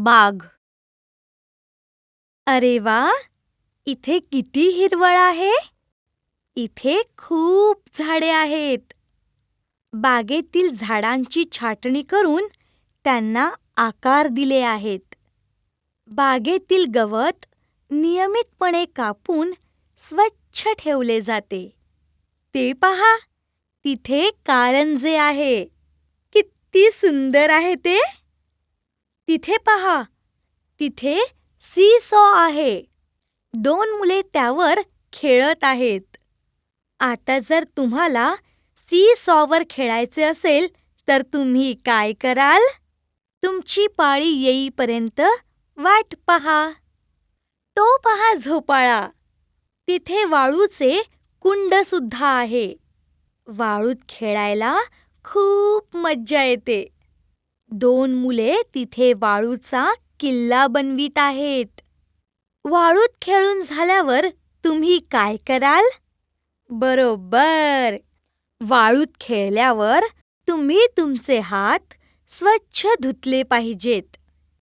बाग. अरे वा, इथे किती हिरवळ आहे. इथे खूप झाडे आहेत. बागेतील झाडांची छाटणी करून त्यांना आकार दिले आहेत. बागेतील गवत नियमितपणे कापून स्वच्छ ठेवले जाते. ते पहा, तिथे कारंजे आहे. किती सुंदर आहे ते. तिथे पहा, तिथे सी-सॉ आहे. 2 मुले त्यावर खेळत आहेत. आता जर तुम्हाला सी-सॉवर खेळायचे असेल तर तुम्ही काय कराल? तुमची पाळी येईपर्यंत वाट पहा. तो पहा झोपाळा. तिथे वाळूचे कुंड सुद्धा आहे. वाळूत खेळायला खूप मज्जा येते. 2 मुले तिथे वाळूचा किल्ला बनवीत आहेत. वाळूत खेळून झाल्यावर तुम्ही काय कराल? बरोबर, वाळूत खेळल्यावर तुम्ही तुमचे हात स्वच्छ धुतले पाहिजेत.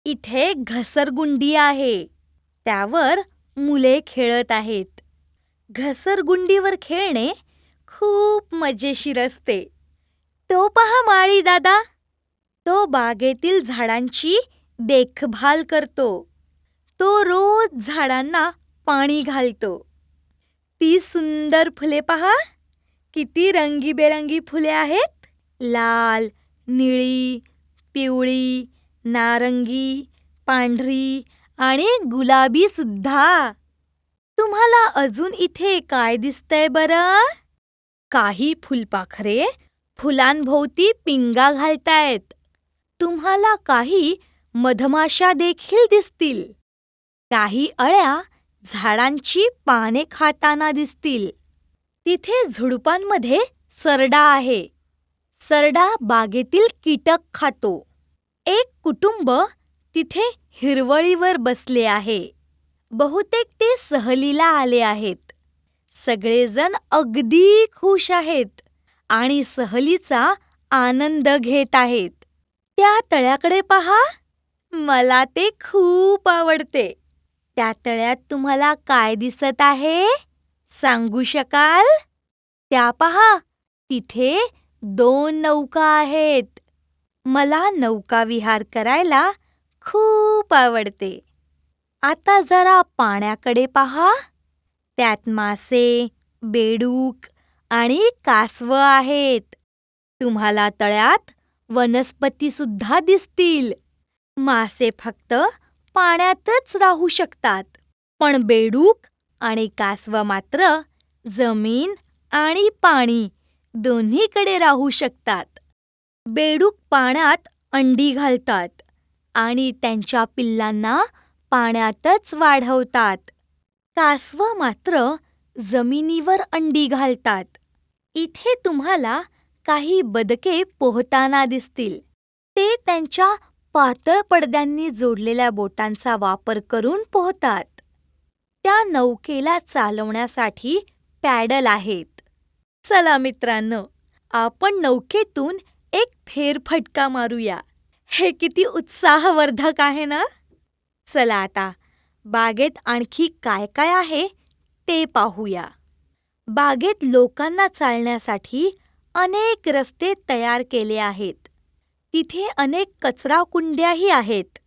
इथे घसरगुंडी आहे. त्यावर मुले खेळत आहेत. घसरगुंडीवर खेळणे खूप मजेशीर असते. तो पहा माळी दादा. तो बागेतील झाडांची देखभाल करतो. तो रोज झाडांना पाणी घालतो. ती सुंदर फुले पहा. किती रंगीबेरंगी फुले आहेत. लाल, निळी, पिवळी, नारंगी, पांढरी आणि गुलाबी सुद्धा. तुम्हाला अजून इथे काय दिसतंय बरं? काही फुलपाखरे फुलांभोवती पिंगा घालतायत. तुम्हाला काही मधमाशा देखील दिसतील. काही अळ्या झाडांची पाने खाताना दिसतील. तिथे झुडुपांमध्ये सरडा आहे. सरडा बागेतील कीटक खातो. एक कुटुंब तिथे हिरवळीवर बसले आहे. बहुतेक ते सहलीला आले आहेत. सगळेजण अगदी खुश आहेत आणि सहलीचा आनंद घेत आहेत. त्या तळ्याकडे पहा. मला ते खूप आवडते. त्या तळ्यात तुम्हाला काय दिसत आहे? सांगू शकाल? त्या पहा, तिथे 2 नौका आहेत. मला नौकाविहार करायला खूप आवडते. आता जरा पाण्याकडे पहा. त्यात मासे, बेडूक आणि कासवं आहेत. तुम्हाला तळ्यात वनस्पती सुद्धा दिसतील. मासे फक्त पाण्यातच राहू शकतात, पण बेडूक आणि कासव मात्र जमीन आणि पाणी दोन्हीकडे राहू शकतात. बेडूक पाण्यात अंडी घालतात आणि त्यांच्या पिल्लांना पाण्यातच वाढवतात. कासव मात्र जमिनीवर अंडी घालतात. इथे तुम्हाला काही बदके पोहताना दिसतील. ते त्यांच्या पातळ पडद्यांनी जोडलेल्या बोटांचा वापर करून पोहतात. त्या नौकेला चालवण्यासाठी पॅडल आहेत. चला मित्रांनो, आपण नौकेतून एक फेरफटका मारूया. हे किती उत्साहवर्धक आहे ना? चला आता बागेत आणखी काय काय आहे ते पाहूया. बागेत लोकांना चालण्यासाठी अनेक रस्ते तयार केले आहेत. तिथे अनेक कचरा कुंड्याही आहेत.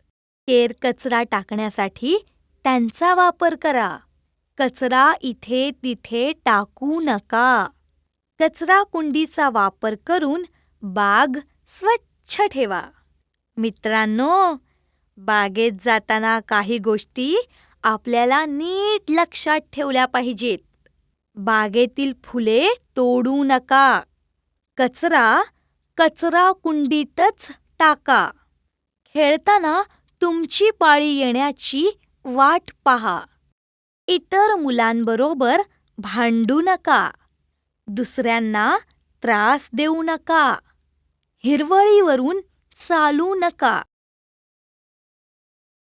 केर कचरा टाकण्यासाठी त्यांचा वापर करा. कचरा इथे तिथे टाकू नका. कचरा कुंडीचा वापर करून बाग स्वच्छ ठेवा. मित्रांनो, बागेत जाताना काही गोष्टी आपल्याला नीट लक्षात ठेवल्या पाहिजेत. बागेतील फुले तोडू नका. कचरा कचरा कुंडीतच टाका. खेळताना तुमची पाळी येण्याची वाट पहा. इतर मुलांबरोबर भांडू नका. दुसऱ्यांना त्रास देऊ नका. हिरवळीवरून चालू नका.